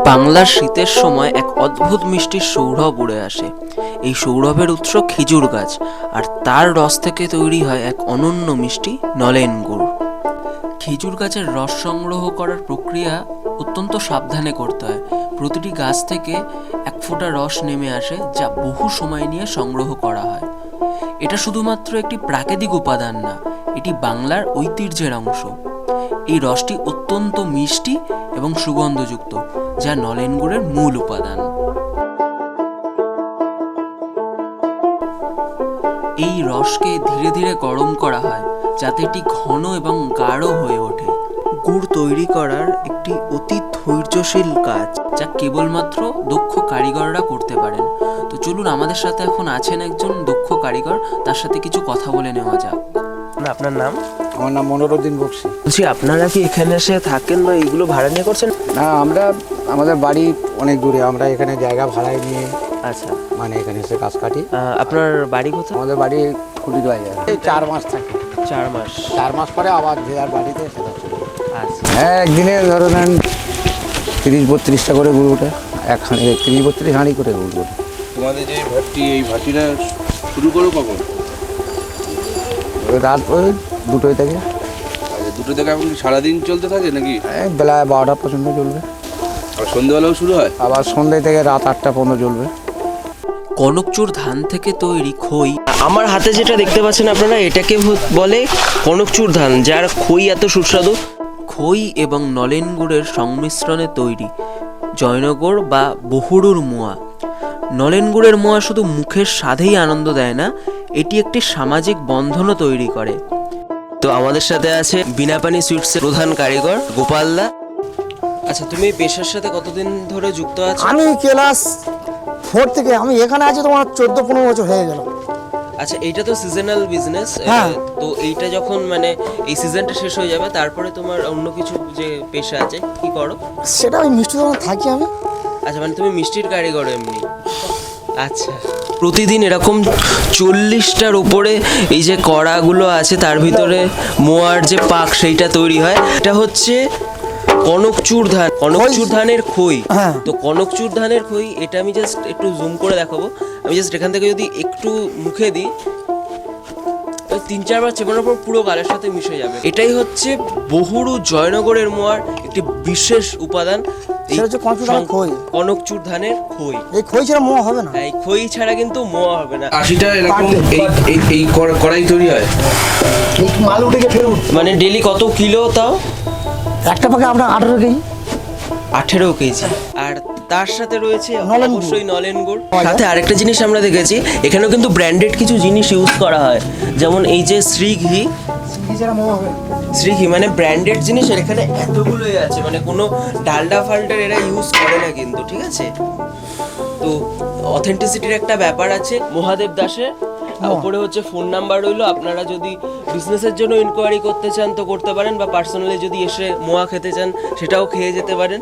বাংলার শীতের সময় এক অদ্ভুত মিষ্টির সৌরভ উড়ে আসে। এই সৌরভের উৎস খেজুর গাছ, আর তার রস থেকে তৈরি হয় এক অনন্য মিষ্টি নলেন গুড়। খেজুর গাছের রস সংগ্রহ করার প্রক্রিয়া অত্যন্ত সাবধানে করতে হয়। প্রতিটি গাছ থেকে এক ফোঁটা রস নেমে আসে, যা বহু সময় নিয়ে সংগ্রহ করা হয়। এটা শুধুমাত্র একটি প্রাকৃতিক উপাদান না, এটি বাংলার ঐতিহ্যের অংশ। এই রসটি অত্যন্ত মিষ্টি এবং সুগন্ধযুক্ত, যা নলেন গুড়ের মূল উপাদান। এই রসকে ধীরে ধীরে গরম করা হয়, যাতে এটি ঘন এবং গাঢ় হয়ে ওঠে। গুড় তৈরি করার একটি অতি ধৈর্যশীল কাজ, যা কেবলমাত্র দক্ষ কারিগররা করতে পারেন। তো চলুন, আমাদের সাথে এখন আছেন একজন দক্ষ কারিগর, তার সাথে কিছু কথা বলে নেওয়া যাক। আপনার নাম? আমার নাম মনোরুদ্দিন বক্সি। বলছি, আপনারা কি এখানে এসে থাকেন বা এইগুলো ভাড়া নিয়ে করছেন? না, আমাদের বাড়ি অনেক দূরে, আমরা এখানে জায়গা ভাড়ায় নিয়ে আচ্ছা, মানে এখানে এসে কাজ কাটি। আপনার বাড়ি কোথায়? আমাদের বাড়ি খুঁটি বাজার। এই 4 মাস থাকে। 4 মাস পরে আবার যে আর বাড়িতে সেটা চলে। আচ্ছা, হ্যাঁ, একদিনে ধরো নেন 30-32টা করে গুড় ওঠে। 30-32 হাঁড়ি করে গুড় ওঠে। তোমাদের যে ভাটি, এই ভাটিটা শুরু করো কখন? রাত ওই 2টোয় থেকে। আচ্ছা, 2টো থেকে এখন সারাদিন চলতে থাকে নাকি? বেলা 12টা পর্যন্ত চলবে। আর সন্ধ্যেবেলাও শুরু হয়? আবার সন্ধ্যে থেকে রাত 8টা পর্যন্ত চলবে। কনকচুর ধান থেকে তৈরি খই। আমার হাতে যেটা দেখতে পাচ্ছেন আপনারা, এটাকে বলে কনকচুর ধান, যার খই এত সুস্বাদু। খই এবং নলেন গুড়ের সংমিশ্রণে তৈরি জয়নগর বা বহুরুর মোয়া। নলেন গুড়ের মোয়া শুধু মুখের স্বাদেই আনন্দ দেয় না, এটি একটি সামাজিক বন্ধনও তৈরি করে। তো আমাদের সাথে আছে বিনাপানি সুইটসের প্রধান কারিগর গোপালদা। আচ্ছা, তুমি পেশার সাথে কতদিন ধরে যুক্ত আছো? আমি ক্লাস 4 থেকে, আমি এখানে আছি তোমার 14-15 বছর হয়ে গেল। আচ্ছা, এইটা তো সিজনাল বিজনেস। হ্যাঁ। তো এইটা যখন মানে এই সিজনটা শেষ হয়ে যাবে, তারপরে তোমার অন্য কিছু যে পেশা আছে, কি করো? সেটা আমি মিষ্টি দোকানে থাকি আমি। আচ্ছা, মানে তুমি মিষ্টির কারিগর এমনি? আচ্ছা, প্রতিদিন এরকম 40টার উপরে এই যে কড়াগুলো আছে, তার ভিতরে মোয়ার যে পাক সেইটা তৈরি হয়। এটা হচ্ছে কনকচুর ধান, কনকচুর ধানের খই। হ্যাঁ। তো কনকচুর ধানের খই, এটা আমি জাস্ট একটু জুম করে দেখাবো। আমি জাস্ট এখান থেকে যদি একটু মুখে দিই, 3-4 বার চেপানোর পর পুরো গালের সাথে মিশে যাবে। এটাই হচ্ছে বহুরু জয়নগরের মোয়ার একটি বিশেষ উপাদান, কনকচুর ধানের খই। এই খই ছাড়া মোয়া হবে না। এই খই ছাড়া কিন্তু মোয়া হবে না। 80টা এরকম এই কড়াই তৈরি হয়। এই মাল উঠে গিয়ে ফেরুন। মানে ডেলি কত কিলো তাও? একটা পাকে আপনার 18 কেজি। 18 কেজি। আর তার সাথে রয়েছে নলেন গুড়। অবশ্যই নলেন গুড়। সাথে আরেকটা জিনিস আমরা দেখেছি, এখানেও কিন্তু ব্র্যান্ডেড কিছু জিনিস ইউজ করা হয়, যেমন এই যে শ্রীঘি। ছাড়া মোয়া হবে। শ্রীঘি মানে ব্র্যান্ডেড জিনিস, আর এখানে এতগুলোই আছে, মানে কোনো ডালডা ফাল্টার এরা ইউজ করে না কিন্তু, ঠিক আছে? তো অথেন্টিসিটির একটা ব্যাপার আছে। মহাদেব দাসের উপরে হচ্ছে ফোন নাম্বার রইলো, আপনারা যদি বিজনেসের জন্য ইনকোয়ারি করতে চান তো করতে পারেন, বা পার্সোনালি যদি এসে মোয়া খেতে চান সেটাও খেয়ে যেতে পারেন।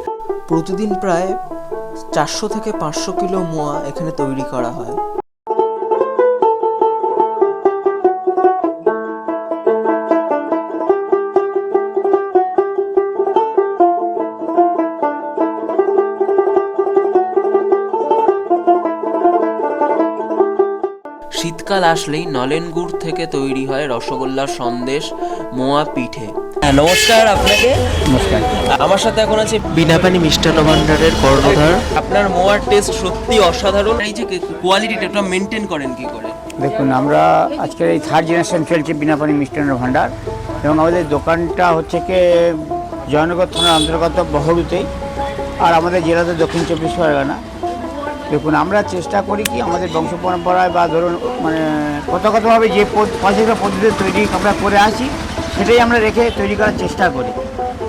প্রতিদিন প্রায় 400 থেকে 500 কিলো মোয়া এখানে তৈরি করা হয়। শীতকাল আসলেই নলেন গুড় থেকে তৈরি হয় রসগোল্লার সন্দেশ, মোয়া পিঠে। নমস্কার আপনাকে। নমস্কার। আমার সাথে এখন আছে বিনাপানি মিষ্টান্ন ভান্ডারের কর্ণধার। আপনার মোয়ার টেস্ট সত্যি অসাধারণ। এই যে কোয়ালিটিটা একটা মেনটেন করেন কি করে? দেখুন, আমরা আজকের এই 3rd জেনারেশন চলছে বিনাপানি মিষ্টান্ন ভান্ডার, এবং আমাদের দোকানটা হচ্ছে কি জয়নগর থানার অন্তর্গত বহরুতেই, আর আমাদের জেলাতে দক্ষিণ 24 পরগনা। দেখুন, আমরা চেষ্টা করি কি আমাদের বংশ পরম্পরায় বা ধরুন মানে কতভাবে যে পদ্ধতি তৈরি আমরা করে আসি, সেটাই আমরা রেখে তৈরি করার চেষ্টা করি,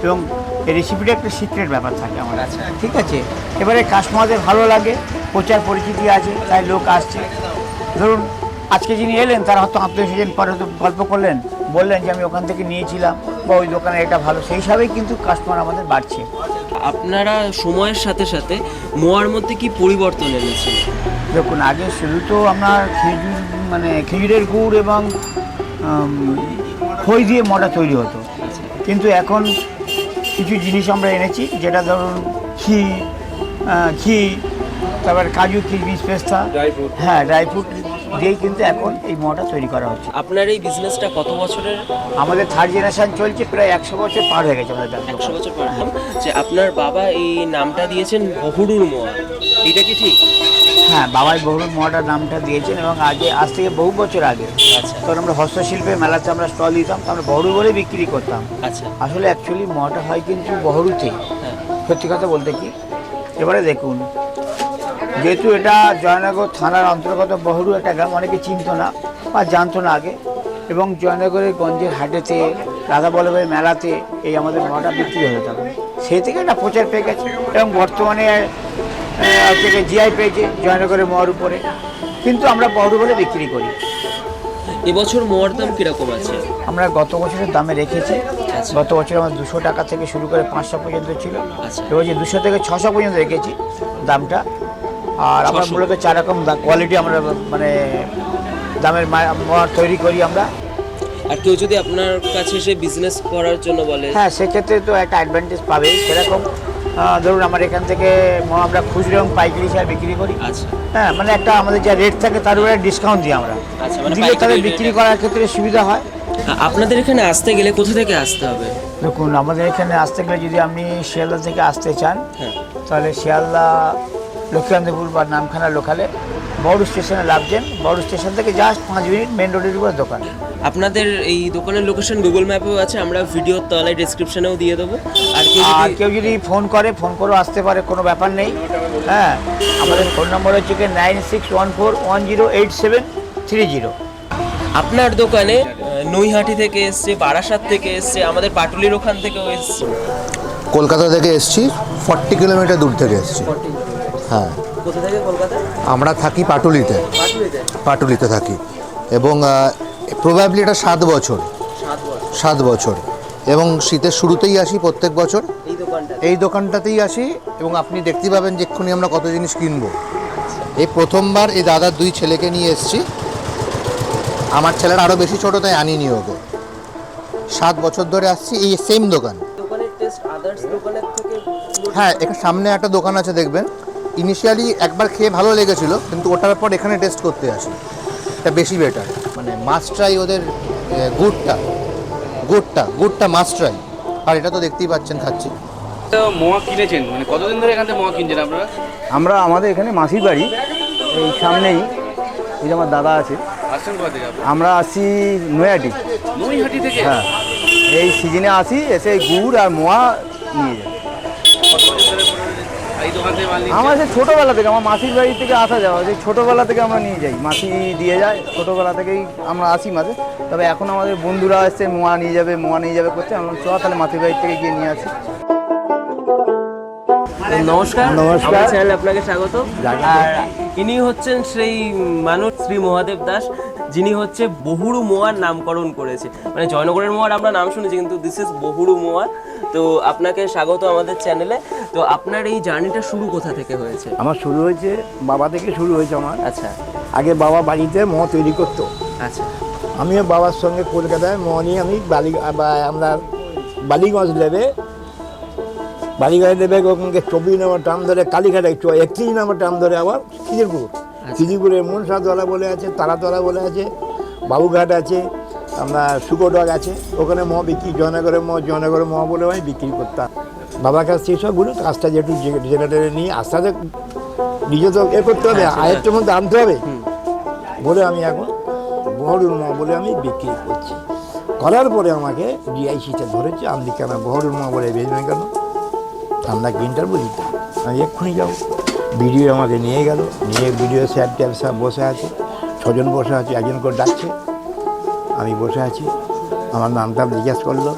এবং এই রেসিপিটা একটা সিক্রেট ব্যাপার থাকে আমার। আচ্ছা, ঠিক আছে। এবারে কাস্টমারদের ভালো লাগে, প্রচার পরিচিতি আছে, তাই লোক আসছে। ধরুন আজকে যিনি এলেন, তারা হয়তো আত্মীয়-স্বজন পরে হয়তো গল্প করলেন, বললেন যে আমি ওখান থেকে নিয়েছিলাম বা ওই দোকানে এটা ভালো, সেই হিসাবেই কিন্তু কাস্টমার আমাদের বাড়ছে। আপনারা সময়ের সাথে সাথে মোয়ার মধ্যে কি পরিবর্তন এনেছেন? দেখুন, আগে শুধু তো আপনার খেজুরের গুড় এবং খই দিয়ে মোয়া তৈরি হতো। কিন্তু এখন কিছু জিনিস আমরা এনেছি, যেটা ধরুন ঘি, তারপর কাজু কিশমিশ পেস্তা, Dry fruit. হ্যাঁ ড্রাই ফ্রুট দিয়েই কিন্তু এখন এই মোয়াটা তৈরি করা হচ্ছে। আপনার এই বিজনেসটা কত বছরের? আমাদের থার্ড জেনারেশন চলছে, প্রায় 100 বছর পার হয়ে গেছে আমাদের ব্যবসা। 100 বছর পর। যে আপনার বাবা এই নামটা দিয়েছেন বহুরুর মোয়া, এটা কি ঠিক? হ্যাঁ, বাবাই বহুরূপ মোয়াটার নামটা দিয়েছেন এবং আজ থেকে বহু বছর আগে আচ্ছা তখন আমরা হস্তশিল্পের মেলাতে আমরা স্টল দিতাম, আমরা বহরু বলে বিক্রি করতাম। আচ্ছা। আসলে অ্যাকচুয়ালি মোয়াটা হয় কিন্তু বহরুতেই, হ্যাঁ। সত্যি কথা বলতে কি। এবারে দেখুন, যেহেতু এটা জয়নগর থানার অন্তর্গত বহরু একটা গ্রাম, অনেকে চিনতো না বা জানতো না আগে, এবং জয়নগরের গঞ্জের হাটেতে, রাধা বল্লভের মেলাতে এই আমাদের মোয়াটা বিক্রি হয়ে যেত। সেই থেকে একটা প্রচার পেয়ে গেছে এবং বর্তমানে থেকে জিআই পেয়েছে জয়নগরের মোয়ার উপরে, কিন্তু আমরা বহরু বলে বিক্রি করি। এবছর মোয়ার দাম কিরকম আছে? আমরা গত বছরের দামে রেখেছি। আচ্ছা। গত বছর আমরা 200 টাকা থেকে শুরু করে 500 পর্যন্ত ছিল, আচ্ছা। এবার 200 থেকে 600 পর্যন্ত রেখেছি দামটা। আর আমরা 600 মূলত 4 রকম কোয়ালিটি আমরা মানে দামের মোয়ার তৈরি করি আমরা। আর কেউ যদি আপনার কাছে এসে বিজনেস করার জন্য বলে? হ্যাঁ, সেক্ষেত্রে তো একটা অ্যাডভান্টেজ পাবে। সেরকম ধরুন আমার এখান থেকে মোয়া আমরা খুচরো এবং পাইকারি হিসাবে বিক্রি করি। আচ্ছা হ্যাঁ, মানে একটা আমাদের যা রেট থাকে তার উপরে ডিসকাউন্ট দিই আমরা, আচ্ছা, মানে দিলে পাইকারি তাদের rate বিক্রি এ। করার ক্ষেত্রে সুবিধা হয়। আপনাদের এখানে আসতে গেলে কোথা থেকে আসতে হবে? দেখুন, আমাদের এখানে আসতে গেলে যদি আপনি শিয়ালদা থেকে আসতে চান, হ্যাঁ। তাহলে শিয়ালদা লক্ষ্মীকান্তপুর বা নামখানা লোকালে বড় স্টেশনে নামছেন, বড় স্টেশন থেকে জাস্ট 5 মিনিট মেন রোডের উপর দোকান। আপনাদের এই দোকানের লোকেশন গুগল ম্যাপেও আছে, আমরা ভিডিওর তলায় ডেসক্রিপশনেও দিয়ে দেবো। আর আর কেউ যদি ফোন করেও আসতে পারে, কোনো ব্যাপার নেই। হ্যাঁ, আমাদের ফোন নম্বর হচ্ছে কি 9614108730। আপনার দোকানে নৈহাটি থেকে এসছে, বারাসাত থেকে এসছে, আমাদের পাটুলির ওখান থেকেও এসছে। কলকাতা থেকে এসেছি, 40 কিলোমিটার দূর থেকে এসেছি। হ্যাঁ, কোথা থেকে? কলকাতা? আমরা থাকি পাটুলিতে, পাটুলিতে। পাটুলিতে থাকি এবং প্রবাবলি এটা 7 বছর, 7 বছর এবং শীতের শুরুতেই আসি প্রত্যেক বছর এই দোকানটা। এই দোকানটাতেই আসি এবং আপনি দেখতে পাবেন যে এক্ষুনি আমরা কত জিনিস কিনবো। এই প্রথমবার এই দাদার 2 ছেলেকে নিয়ে এসেছি, আমার ছেলেরা আরও বেশি ছোটো তাই আনিনি ওকে। 7 বছর ধরে আসছি এই সেম দোকান। দোকানের টেস্ট আদার্স দোকানের থেকে হ্যাঁ, এখানে সামনে একটা দোকান আছে দেখবেন, ইনিশিয়ালি একবার খেয়ে ভালো লেগেছিল, কিন্তু ওটার পর এখানে টেস্ট করতে আসি, এটা বেশি বেটার। মানে মাস্ট ট্রাই ওদের গুড়টা মাস্ট ট্রাই। আর এটা তো দেখতেই পাচ্ছেন খাচ্ছি। তো মোয়া কিনেছেন, মানে কতদিন ধরে এখান থেকে মোয়া কিনছেন আপনারা? আমরা আমাদের এখানে মাসির বাড়ি এই সামনেই, এই যে আমার দাদা আছে, আসছেন কোথা থেকে আপনি? আমরা আসি নৈহাটি। নৈহাটি থেকে? হ্যাঁ, এই সিজনে আসি, এসে গুড় আর মোয়া নিয়ে যাই। কত বছর ধরে এই দোকান থেকে মাল নিচ্ছেন? আমার সেই ছোটোবেলা থেকে, আমার মাসির বাড়ি থেকে আসা যাওয়া, সেই ছোটোবেলা থেকে আমরা নিয়ে যাই, মাসি দিয়ে যায়, ছোটোবেলা থেকেই আমরা আসি মাঝে। তবে এখন আমাদের বন্ধুরা এসে মোয়া নিয়ে যাবে করছে, আমরা চ তাহলে মাসির বাড়ি থেকে গিয়ে নিয়ে আসি। নমস্কার। নমস্কার। আমার চ্যানেলে আপনাকে স্বাগত। আর ইনি হচ্ছেন সেই মানুষ, শ্রী মহাদেব দাস, যিনি হচ্ছে বহুরু মোয়ার নামকরণ করেছে। মানে জয়নগরের মোয়ার আমরা নাম শুনেছি, কিন্তু দিস ইজ বহুরু মোয়া। তো আপনাকে স্বাগত আমাদের চ্যানেলে। তো আপনার এই জার্নিটা শুরু কোথা থেকে হয়েছে? আমার শুরু হয়েছে বাবা থেকে, শুরু হয়েছে আমার। আচ্ছা আগে বাবা বাড়িতে মোয়া তৈরি করতো, আচ্ছা আমিও বাবার সঙ্গে কলকাতায় মোয়া নিয়ে আমি আমরা বালিগঞ্জ ওখানকে 24 নম্বর ট্রাম ধরে কালীঘাটে 31 নম্বর ট্রাম ধরে আবার খিদিরপুরে মনসাতলা বলে আছে, তারাতলা বলে আছে, বাবুঘাট আছে, আমরা সুকোডক আছে, ওখানে মোয়া বিক্রি, জয়নগরের মোয়া বলে আমি বিক্রি করতাম। বাবার কাছ থেকে সবগুলো কাজটা যেটু জেনারেটরে নিয়ে আস্তে আস্তে নিজে তো করতে হবে, আয়েরটার মধ্যে আনতে হবে বলে আমি এখন বহরুর মোয়া বলে আমি বিক্রি করছি। করার পরে আমাকে ডিআইসিতে ধরেছে, আপনি কেন বহরুর মোয়া বলে বেচবেন কেন? আপনাকে ইন্টারভিউ দিতে, আমি এক্ষুনি যাবো। ভিডিও আমাকে নিয়ে গেল, নিয়ে ভিডিও স্যার ট্যাব সব বসে আছে, 6 জন বসে আছে, একজন করে ডাকছে, আমি বসে আছি। আমার নামটা জিজ্ঞেস করলো,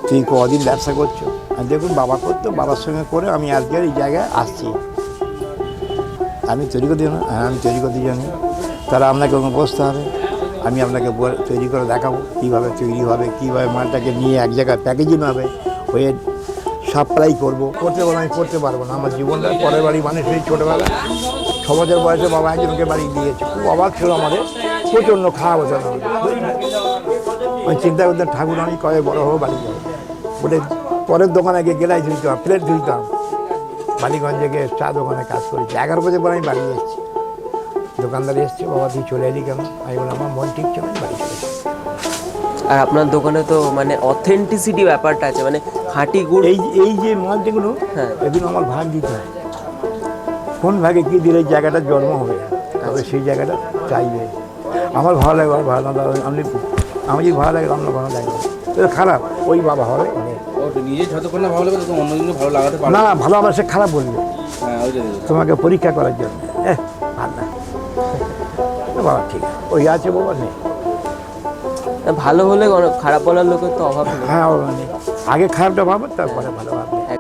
তুই কদিন ব্যবসা করছো? আর দেখুন বাবা করতো, বাবার সঙ্গে করে আমি আজকে এই জায়গায় আসছি। আমি তৈরি করতে জানি? হ্যাঁ, আমি তৈরি করতে জানি। তারা আপনাকে ওখানে বসতে হবে, আমি আপনাকে তৈরি করে দেখাবো কীভাবে তৈরি হবে, কীভাবে মালটাকে নিয়ে এক জায়গায় প্যাকেজিং হবে, হয়ে সাপ্লাই করবো। আমি করতে পারবো না, আমার জীবনটা পরের বাড়ি মানুষ হয়ে ছোটোবেলা 6 বছর বয়সে বাবা একজনকে বাড়ি দিয়েছে, খুব অবাক ছিল আমাদের, প্রচণ্ড খাওয়া হতো না। আমি চিন্তা করতাম ঠাকুর আমি কবে বড় হবো বাড়ি যাবো বলে পরের দোকানে গিয়ে গেলাই ধুইতাম, প্লেট ধুইতাম। বালিগঞ্জে গিয়ে চা দোকানে কাজ করেছি, 11 বছর পর আমি বাড়ি এসেছি। দোকানদার এসছে, বাবা তুই চলে এলি কেন? আমি বললাম আমার মন ঠিক ছিল, আমি বাড়ি চলে এসেছি। আর আপনার দোকানে তো মানে অথেন্টিসিটি ব্যাপারটা আছে, মানে খাঁটি গুড়। এই যে মালগুলো হ্যাঁ। এগুলো আমার ভাগ দিতে হয়, কোন ভাগে কী দিলে এই জায়গাটার জন্ম হবে, তবে সেই জায়গাটা চাইবে। আমার ভালো লাগে, ভালো আমি যদি ভালো লাগে আপনার ভালো লাগে, এটা খারাপ ওই বাবা হবে নিজে যতক্ষণ না ভালো লাগে তখন অন্যজনকে ভালো লাগাতে পারবে না, ভালো আবার সে খারাপ বলবে হ্যাঁ ওই তোমাকে পরীক্ষা করার জন্য। ভালো না বাবা, ঠিক আছে ওই আছে বাবা নেই। ভালো হলে খারাপ বলার লোকের তো অভাব নেই। হ্যাঁ বাবা নেই, আগে খারাপটা ভাবো তারপরে ভালো ভাববে।